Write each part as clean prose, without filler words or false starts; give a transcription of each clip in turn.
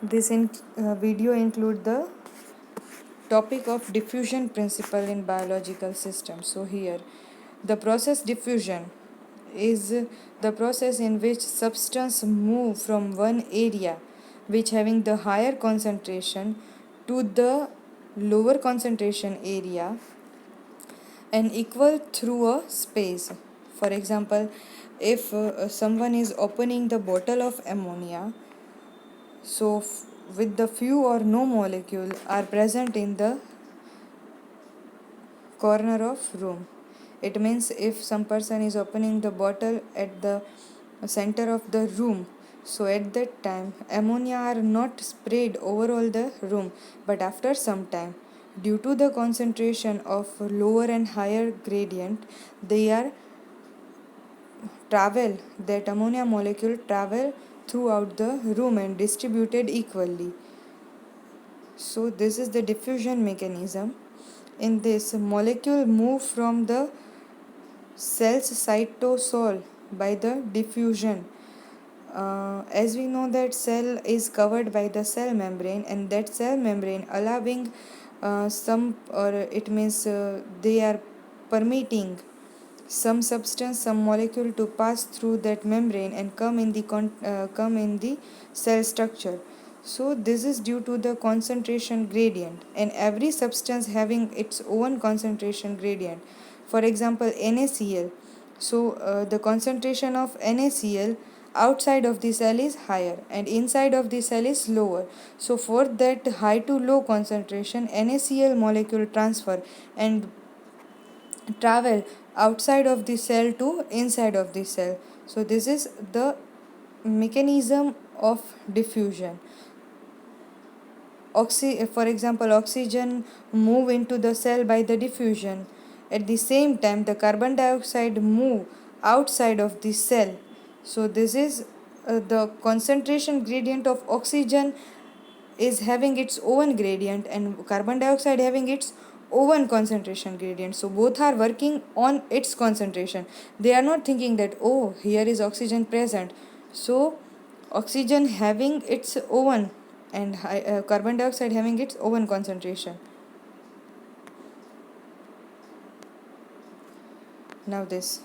Video include the topic of diffusion principle in biological systems. So here, the process diffusion is the process in which substance move from one area which having the higher concentration to the lower concentration area and equal through a space. For example, if someone is opening the bottle of ammonia, so with the few or no molecule are present in the corner of room. It means if some person is opening the bottle at the center of the room, so at that time ammonia are not sprayed over all the room, but after some time, due to the concentration of lower and higher gradient, they are travel that ammonia molecule travel throughout the room and distributed equally. So this is the diffusion mechanism. In this, molecule move from the cell's cytosol by the diffusion. As we know that cell is covered by the cell membrane, and that cell membrane allowing some, or it means they are permitting some substance, some molecule to pass through that membrane and come in the cell structure. So this is due to the concentration gradient, and every substance having its own concentration gradient. For example, NaCl. So the concentration of NaCl outside of the cell is higher and inside of the cell is lower. So for that high to low concentration, NaCl molecule transfer and travel outside of the cell to inside of the cell. So this is the mechanism of diffusion. For example, oxygen move into the cell by the diffusion. At the same time, the carbon dioxide move outside of the cell. So this is the concentration gradient of oxygen is having its own gradient, and carbon dioxide having its own concentration gradient. So both are working on its concentration. They are not thinking that, oh, here is oxygen present, so oxygen having its own and carbon dioxide having its own concentration. Now this,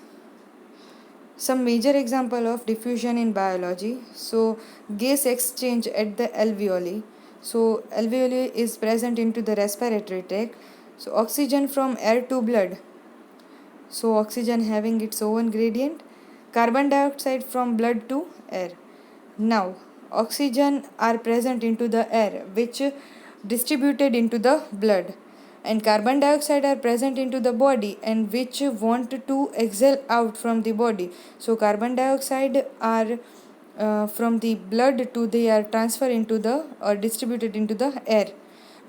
some major example of diffusion in biology. So gas exchange at the alveoli. So alveoli is present into the respiratory tract. So oxygen from air to blood. So oxygen having its own gradient. Carbon dioxide from blood to air. Now oxygen are present into the air which distributed into the blood, and carbon dioxide are present into the body and which want to exhale out from the body. So carbon dioxide are from the blood to they are transferred into the or distributed into the air.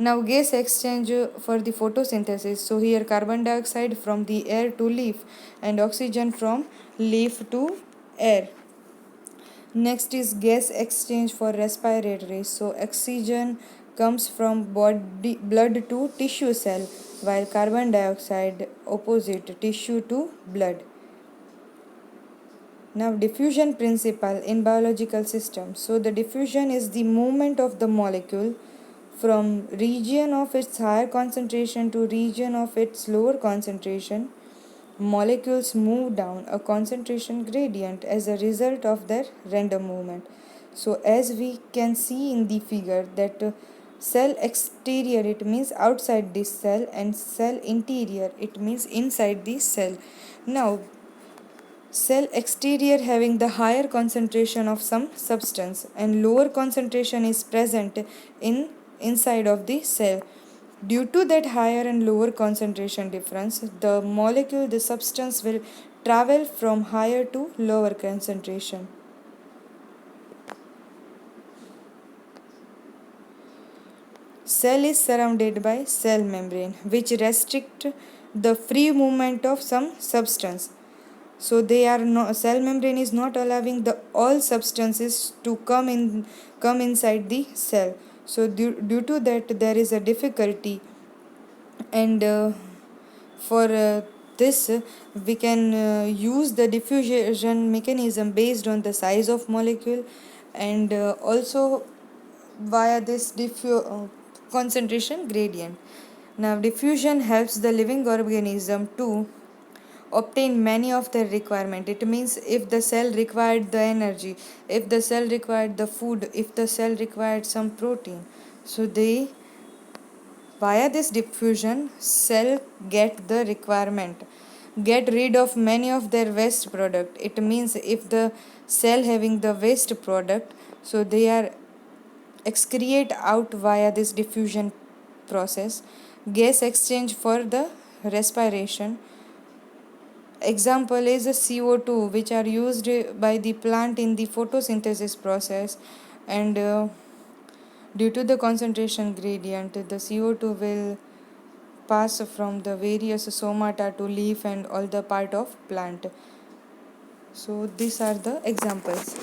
Now gas exchange for the photosynthesis. So here carbon dioxide from the air to leaf and oxygen from leaf to air. Next is gas exchange for respiratory. So oxygen comes from blood to tissue cell, while carbon dioxide opposite, tissue to blood. Now diffusion principle in biological systems. So the diffusion is the movement of the molecule from region of its higher concentration to region of its lower concentration. Molecules move down a concentration gradient as a result of their random movement. So as we can see in the figure that cell exterior, it means outside this cell, and cell interior, it means inside the cell. Now cell exterior having the higher concentration of some substance and lower concentration is present in inside of the cell. Due to that higher and lower concentration difference, the molecule, the substance will travel from higher to lower concentration. Cell is surrounded by cell membrane which restrict the free movement of some substance. So they are no, cell membrane is not allowing the all substances to come inside the cell. So due to that there is a difficulty, and for this we can use the diffusion mechanism based on the size of molecule, and also via this concentration gradient. Now, diffusion helps the living organism to obtain many of their requirement. It means if the cell required the energy, if the cell required the food, if the cell required some protein, so they via this diffusion cell get the requirement, get rid of many of their waste product. It means if the cell having the waste product, so they are excrete out via this diffusion process, gas exchange for the respiration. Example is a CO2, which are used by the plant in the photosynthesis process, and due to the concentration gradient, the CO2 will pass from the various somata to leaf and all the part of plant. So these are the examples.